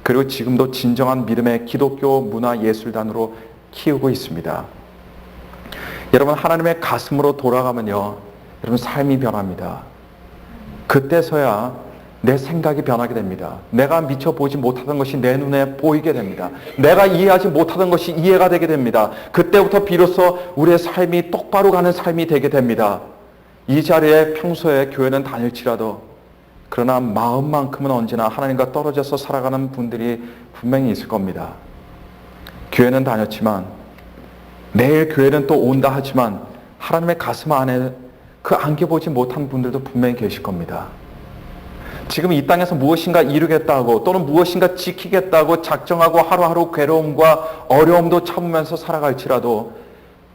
그리고 지금도 진정한 믿음의 기독교 문화예술단으로 키우고 있습니다. 여러분, 하나님의 가슴으로 돌아가면요, 여러분 삶이 변합니다. 그때서야 내 생각이 변하게 됩니다. 내가 미처 보지 못하던 것이 내 눈에 보이게 됩니다. 내가 이해하지 못하던 것이 이해가 되게 됩니다. 그때부터 비로소 우리의 삶이 똑바로 가는 삶이 되게 됩니다. 이 자리에 평소에 교회는 다닐지라도 그러나 마음만큼은 언제나 하나님과 떨어져서 살아가는 분들이 분명히 있을 겁니다. 교회는 다녔지만, 내일 교회는 또 온다 하지만 하나님의 가슴 안에 그 안겨보지 못한 분들도 분명히 계실 겁니다. 지금 이 땅에서 무엇인가 이루겠다고 또는 무엇인가 지키겠다고 작정하고 하루하루 괴로움과 어려움도 참으면서 살아갈지라도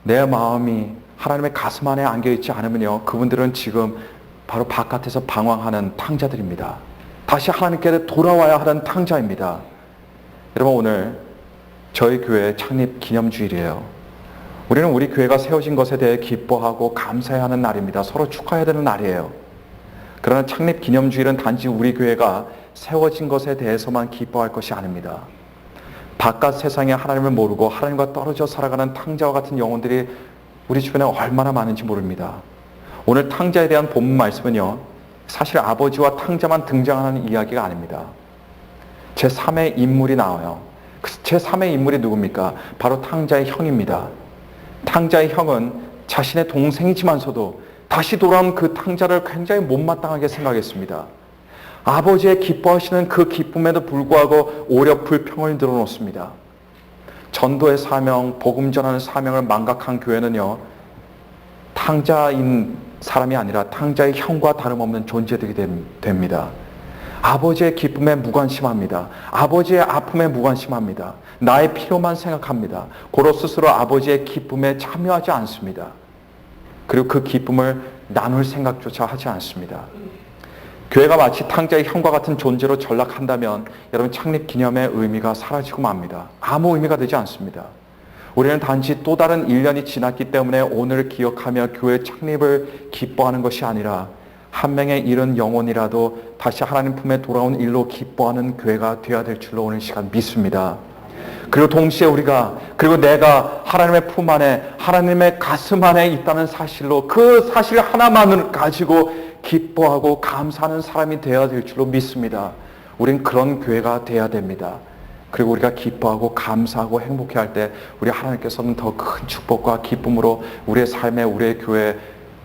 내 마음이 하나님의 가슴 안에 안겨있지 않으면요, 그분들은 지금 바로 바깥에서 방황하는 탕자들입니다. 다시 하나님께 돌아와야 하는 탕자입니다. 여러분, 오늘 저희 교회 창립 기념주일이에요. 우리는 우리 교회가 세워진 것에 대해 기뻐하고 감사해야 하는 날입니다. 서로 축하해야 되는 날이에요. 그러나 창립 기념주일은 단지 우리 교회가 세워진 것에 대해서만 기뻐할 것이 아닙니다. 바깥 세상에 하나님을 모르고 하나님과 떨어져 살아가는 탕자와 같은 영혼들이 우리 주변에 얼마나 많은지 모릅니다. 오늘 탕자에 대한 본문 말씀은요, 사실 아버지와 탕자만 등장하는 이야기가 아닙니다. 제3의 인물이 나와요. 그 제3의 인물이 누굽니까? 바로 탕자의 형입니다. 탕자의 형은 자신의 동생이지만서도 다시 돌아온 그 탕자를 굉장히 못마땅하게 생각했습니다. 아버지의 기뻐하시는 그 기쁨에도 불구하고 오히려 불평을 늘어놓습니다. 전도의 사명, 복음 전하는 사명을 망각한 교회는요, 탕자인 사람이 아니라 탕자의 형과 다름없는 존재들이 됩니다. 아버지의 기쁨에 무관심합니다. 아버지의 아픔에 무관심합니다. 나의 필요만 생각합니다. 고로 스스로 아버지의 기쁨에 참여하지 않습니다. 그리고 그 기쁨을 나눌 생각조차 하지 않습니다. 교회가 마치 탕자의 형과 같은 존재로 전락한다면 여러분, 창립 기념의 의미가 사라지고 맙니다. 아무 의미가 되지 않습니다. 우리는 단지 또 다른 1년이 지났기 때문에 오늘을 기억하며 교회 창립을 기뻐하는 것이 아니라 한 명의 잃은 영혼이라도 다시 하나님 품에 돌아온 일로 기뻐하는 교회가 되어야 될 줄로 오늘 시간 믿습니다. 그리고 동시에 그리고 내가 하나님의 품 안에, 하나님의 가슴 안에 있다는 사실로, 그 사실 하나만을 가지고 기뻐하고 감사하는 사람이 되어야 될 줄로 믿습니다. 우린 그런 교회가 되어야 됩니다. 그리고 우리가 기뻐하고 감사하고 행복해할 때 우리 하나님께서는 더 큰 축복과 기쁨으로 우리의 삶에, 우리의 교회에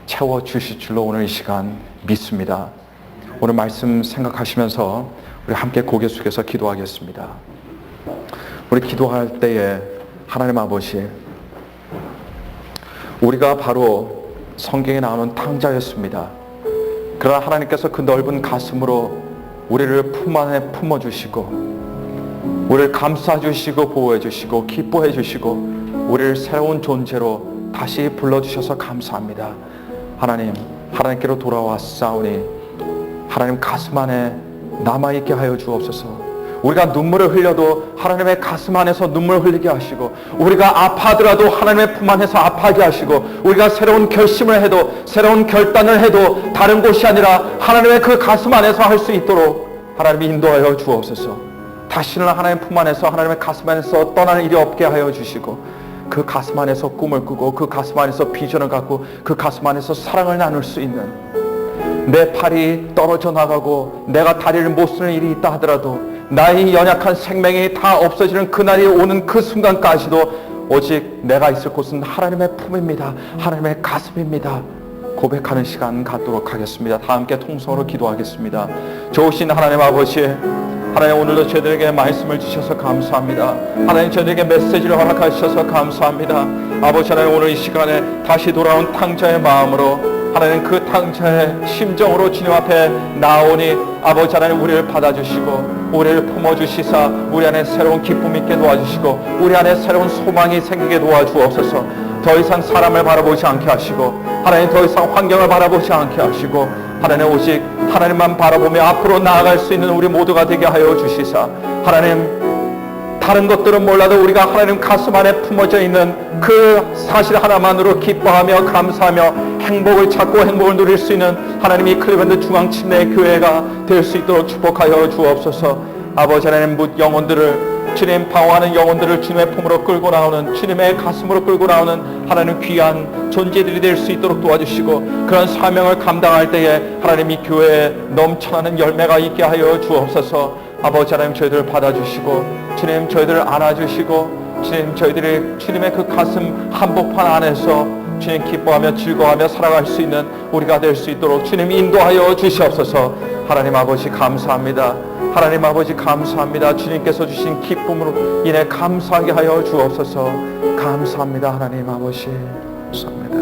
채워주실 줄로 오늘 이 시간 믿습니다. 오늘 말씀 생각하시면서 우리 함께 고개 숙여서 기도하겠습니다. 우리 기도할 때에 하나님 아버지, 우리가 바로 성경에 나오는 탕자였습니다. 그러나 하나님께서 그 넓은 가슴으로 우리를 품 안에 품어주시고 우리를 감싸주시고 보호해주시고 기뻐해주시고 우리를 새로운 존재로 다시 불러주셔서 감사합니다. 하나님께로 돌아왔사오니 하나님 가슴 안에 남아있게 하여 주옵소서. 우리가 눈물을 흘려도 하나님의 가슴 안에서 눈물을 흘리게 하시고, 우리가 아파하더라도 하나님의 품 안에서 아파하게 하시고, 우리가 새로운 결심을 해도, 새로운 결단을 해도 다른 곳이 아니라 하나님의 그 가슴 안에서 할 수 있도록 하나님이 인도하여 주옵소서. 다시는 하나님의 품 안에서, 하나님의 가슴 안에서 떠나는 일이 없게 하여 주시고, 그 가슴 안에서 꿈을 꾸고, 그 가슴 안에서 비전을 갖고, 그 가슴 안에서 사랑을 나눌 수 있는, 내 팔이 떨어져 나가고 내가 다리를 못 쓰는 일이 있다 하더라도 나의 연약한 생명이 다 없어지는 그날이 오는 그 순간까지도 오직 내가 있을 곳은 하나님의 품입니다. 하나님의 가슴입니다. 고백하는 시간 갖도록 하겠습니다. 다 함께 통성으로 기도하겠습니다. 좋으신 하나님 아버지, 하나님 오늘도 저희들에게 말씀을 주셔서 감사합니다. 하나님 저희들에게 메시지를 허락하셔서 감사합니다. 아버지 하나님, 오늘 이 시간에 다시 돌아온 탕자의 마음으로 하나님 그 탕자의 심정으로 주님 앞에 나오니 아버지 하나님 우리를 받아주시고 우리를 품어주시사 우리 안에 새로운 기쁨 있게 도와주시고 우리 안에 새로운 소망이 생기게 도와주옵소서. 더 이상 사람을 바라보지 않게 하시고 하나님 더 이상 환경을 바라보지 않게 하시고 하나님 오직 하나님만 바라보며 앞으로 나아갈 수 있는 우리 모두가 되게 하여 주시사 하나님 다른 것들은 몰라도 우리가 하나님 가슴 안에 품어져 있는 그 사실 하나만으로 기뻐하며 감사하며 행복을 찾고 행복을 누릴 수 있는 하나님이 클리브랜드 중앙침례교회가 될 수 있도록 축복하여 주옵소서. 아버지 하나님 묻 영혼들을 주님 방황하는 영혼들을 주님의 품으로 끌고 나오는 주님의 가슴으로 끌고 나오는 하나님 귀한 존재들이 될 수 있도록 도와주시고 그런 사명을 감당할 때에 하나님 이 교회에 넘쳐나는 열매가 있게 하여 주옵소서. 아버지 하나님 저희들을 받아주시고 주님 저희들을 안아주시고 주님 저희들이 주님의 그 가슴 한복판 안에서 주님 기뻐하며 즐거워하며 살아갈 수 있는 우리가 될 수 있도록 주님 인도하여 주시옵소서. 하나님 아버지 감사합니다. 하나님 아버지 감사합니다. 주님께서 주신 기쁨으로 인해 감사하게 하여 주옵소서. 감사합니다. 하나님 아버지 감사합니다.